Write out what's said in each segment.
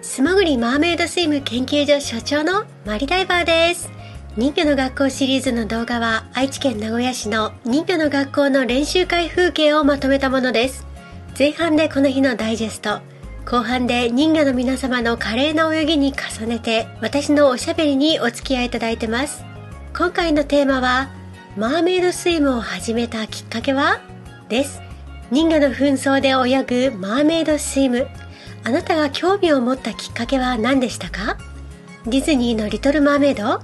素潜りマーメイドスイム研究所所長のマリダイバーです。人魚の学校シリーズの動画は愛知県名古屋市の人魚の学校の練習会風景をまとめたものです。前半でこの日のダイジェスト、後半で人魚の皆様の華麗な泳ぎに重ねて私のおしゃべりにお付き合いいただいてます。今回のテーマはマーメイドスイムを始めたきっかけはです。人魚の紛争で泳ぐマーメイドスイム、あなたが興味を持ったきっかけは何でしたか？ディズニーのリトルマーメイド？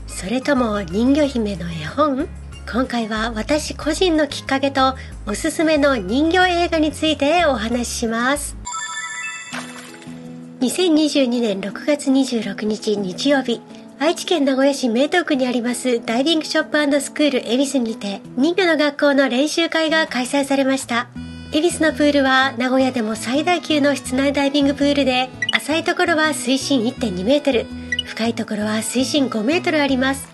それとも人魚姫の絵本？今回は私個人のきっかけとおすすめの人魚映画についてお話しします。2022年6月26日日曜日、愛知県名古屋市名東区にありますダイビングショップ&スクール恵比寿にて人魚の学校の練習会が開催されました。恵比寿のプールは名古屋でも最大級の室内ダイビングプールで、浅いところは水深 1.2 メートル、深いところは水深5メートルあります。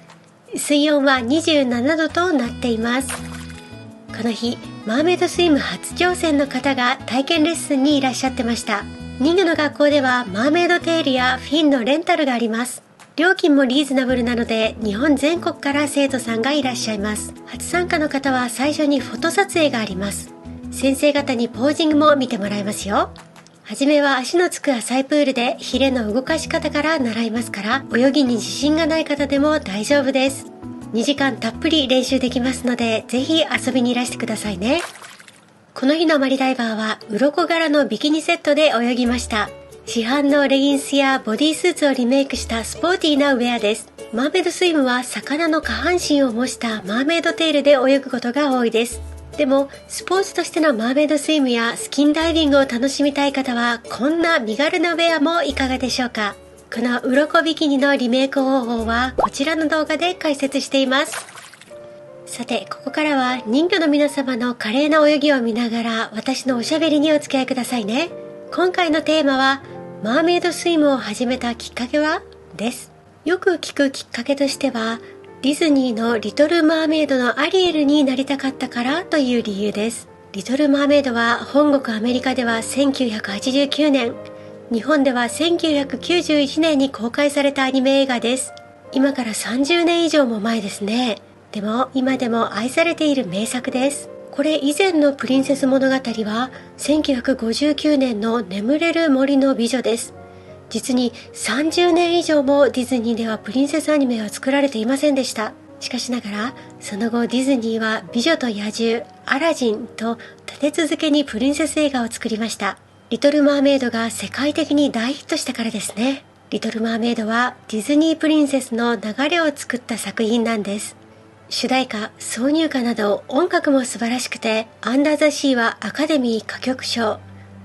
水温は27度となっています。この日、マーメイドスイム初挑戦の方が体験レッスンにいらっしゃってました。人魚の学校ではマーメイドテールやフィンのレンタルがあります。料金もリーズナブルなので日本全国から生徒さんがいらっしゃいます。初参加の方は最初にフォト撮影があります。先生方にポージングも見てもらいますよ。はじめは足のつく浅いプールでヒレの動かし方から習いますから、泳ぎに自信がない方でも大丈夫です。2時間たっぷり練習できますので、ぜひ遊びにいらしてくださいね。この日のマリダイバーは鱗柄のビキニセットで泳ぎました。市販のレギンスやボディスーツをリメイクしたスポーティーなウェアです。マーメイドスイムは魚の下半身を模したマーメイドテールで泳ぐことが多いです。でもスポーツとしてのマーメイドスイムやスキンダイビングを楽しみたい方は、こんな身軽なウェアもいかがでしょうか。この鱗ビキニのリメイク方法はこちらの動画で解説しています。さて、ここからは人魚の皆様の華麗な泳ぎを見ながら私のおしゃべりにお付き合いくださいね。今回のテーマはマーメイドスイムを始めたきっかけはです。よく聞くきっかけとしては、ディズニーのリトルマーメイドのアリエルになりたかったからという理由です。リトルマーメイドは本国アメリカでは1989年、日本では1991年に公開されたアニメ映画です。今から30年以上も前ですね。でも今でも愛されている名作です。これ以前のプリンセス物語は1959年の眠れる森の美女です。実に30年以上もディズニーではプリンセスアニメは作られていませんでした。しかしながら、その後ディズニーは美女と野獣、アラジンと立て続けにプリンセス映画を作りました。リトルマーメイドが世界的に大ヒットしたからですね。リトルマーメイドはディズニープリンセスの流れを作った作品なんです。主題歌、挿入歌など音楽も素晴らしくて、アンダーザシーはアカデミー歌曲賞、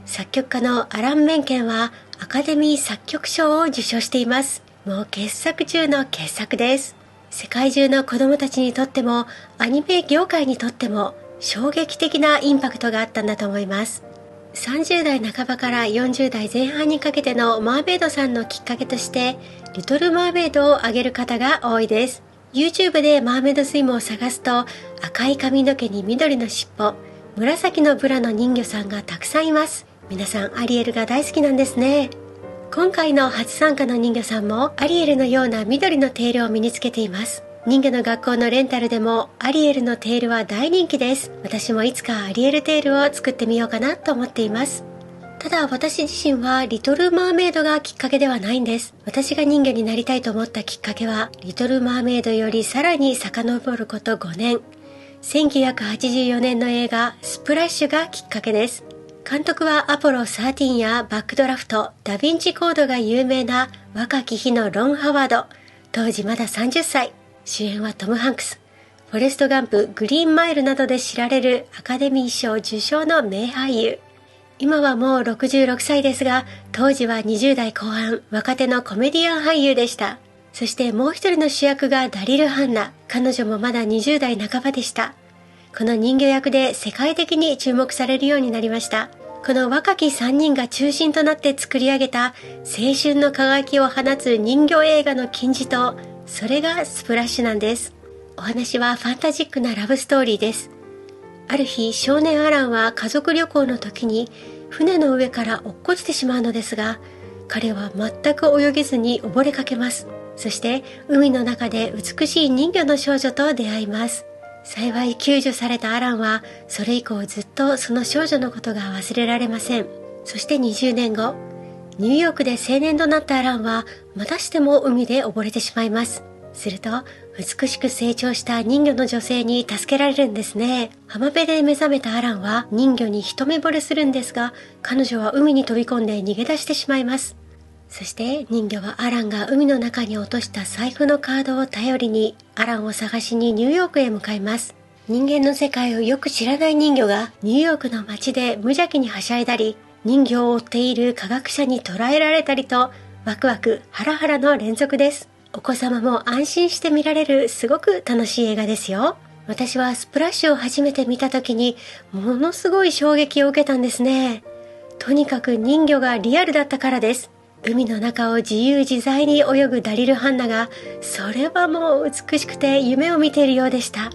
作曲家のアラン・メンケンはアカデミー作曲賞を受賞しています。もう傑作中の傑作です。世界中の子供たちにとってもアニメ業界にとっても衝撃的なインパクトがあったんだと思います。30代半ばから40代前半にかけてのマーメイドさんのきっかけとしてリトルマーメイドを挙げる方が多いです。 YouTube でマーメイドスイムを探すと、赤い髪の毛に緑の尻尾、紫のブラの人魚さんがたくさんいます。皆さんアリエルが大好きなんですね。今回の初参加の人魚さんもアリエルのような緑のテールを身につけています。人魚の学校のレンタルでもアリエルのテールは大人気です。私もいつかアリエルテールを作ってみようかなと思っています。ただ私自身はリトルマーメイドがきっかけではないんです。私が人魚になりたいと思ったきっかけはリトルマーメイドよりさらに遡ること5年、1984年の映画スプラッシュがきっかけです。監督はアポロ13やバックドラフト、ダヴィンチコードが有名な若き日のロン・ハワード。当時まだ30歳。主演はトム・ハンクス。フォレスト・ガンプ、グリーンマイルなどで知られるアカデミー賞受賞の名俳優。今はもう66歳ですが、当時は20代後半、若手のコメディアン俳優でした。そしてもう一人の主役がダリル・ハンナ。彼女もまだ20代半ばでした。この人魚役で世界的に注目されるようになりました。この若き3人が中心となって作り上げた青春の輝きを放つ人魚映画の金字塔、それがスプラッシュなんです。お話はファンタジックなラブストーリーです。ある日、少年アランは家族旅行の時に船の上から落っこちてしまうのですが、彼は全く泳げずに溺れかけます。そして海の中で美しい人魚の少女と出会います。幸い救助されたアランはそれ以降ずっとその少女のことが忘れられません。そして20年後、ニューヨークで青年となったアランはまたしても海で溺れてしまいます。すると美しく成長した人魚の女性に助けられるんですね。浜辺で目覚めたアランは人魚に一目惚れするんですが、彼女は海に飛び込んで逃げ出してしまいます。そして人魚はアランが海の中に落とした財布のカードを頼りにアランを探しにニューヨークへ向かいます。人間の世界をよく知らない人魚がニューヨークの街で無邪気にはしゃいだり、人魚を追っている科学者に捕らえられたりと、ワクワクハラハラの連続です。お子様も安心して見られるすごく楽しい映画ですよ。私はスプラッシュを初めて見た時にものすごい衝撃を受けたんですね。とにかく人魚がリアルだったからです。海の中を自由自在に泳ぐダリル・ハンナが、それはもう美しくて夢を見ているようでした。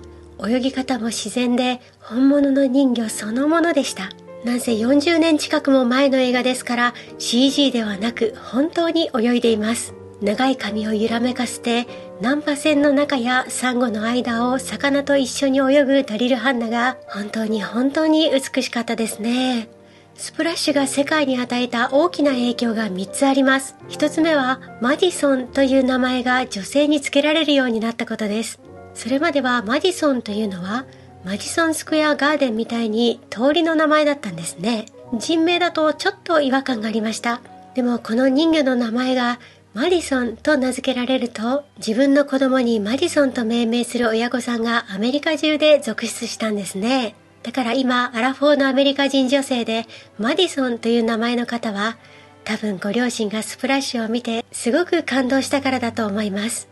泳ぎ方も自然で本物の人魚そのものでした。なんせ40年近くも前の映画ですから CG ではなく本当に泳いでいます。長い髪を揺らめかせて難破船の中やサンゴの間を魚と一緒に泳ぐダリル・ハンナが本当に美しかったですね。スプラッシュが世界に与えた大きな影響が3つあります。1つ目はマディソンという名前が女性に付けられるようになったことです。それまではマディソンというのはマディソンスクエアガーデンみたいに通りの名前だったんですね。人名だとちょっと違和感がありました。でもこの人魚の名前がマディソンと名付けられると、自分の子供にマディソンと命名する親御さんがアメリカ中で続出したんですね。だから今アラフォーのアメリカ人女性でマディソンという名前の方は、多分ご両親がスプラッシュを見てすごく感動したからだと思います。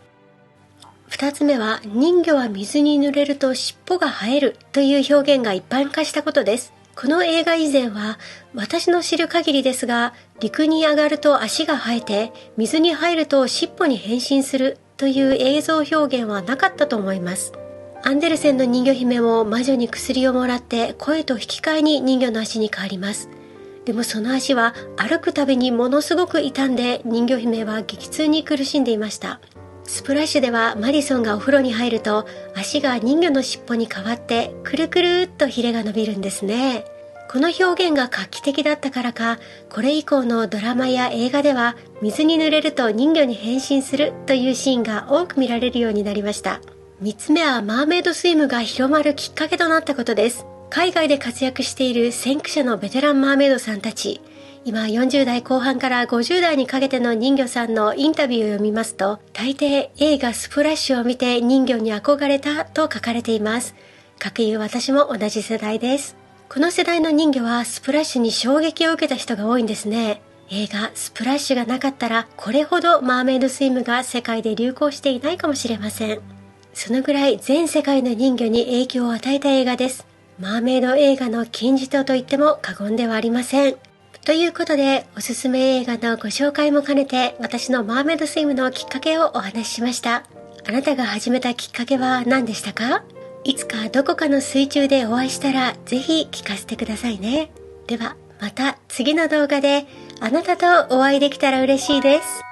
二つ目は人魚は水に濡れると尻尾が生えるという表現が一般化したことです。この映画以前は私の知る限りですが、陸に上がると足が生えて水に入ると尻尾に変身するという映像表現はなかったと思います。アンデルセンの人魚姫も魔女に薬をもらって声と引き換えに人魚の足に変わります。でもその足は歩くたびにものすごく痛んで人魚姫は激痛に苦しんでいました。スプラッシュではマディソンがお風呂に入ると足が人魚の尻尾に変わってくるくるっとヒレが伸びるんですね。この表現が画期的だったからか、これ以降のドラマや映画では水に濡れると人魚に変身するというシーンが多く見られるようになりました。3つ目はマーメイドスイムが広まるきっかけとなったことです。海外で活躍している先駆者のベテランマーメイドさんたち、今40代後半から50代にかけての人魚さんのインタビューを読みますと、大抵映画スプラッシュを見て人魚に憧れたと書かれています。かくいう私も同じ世代です。この世代の人魚はスプラッシュに衝撃を受けた人が多いんですね。映画スプラッシュがなかったらこれほどマーメイドスイムが世界で流行していないかもしれません。そのぐらい全世界の人魚に影響を与えた映画です。マーメイド映画の金字塔と言っても過言ではありません。ということで、おすすめ映画のご紹介も兼ねて、私のマーメイドスイムのきっかけをお話ししました。あなたが始めたきっかけは何でしたか？いつかどこかの水中でお会いしたら、ぜひ聞かせてくださいね。では、また次の動画であなたとお会いできたら嬉しいです。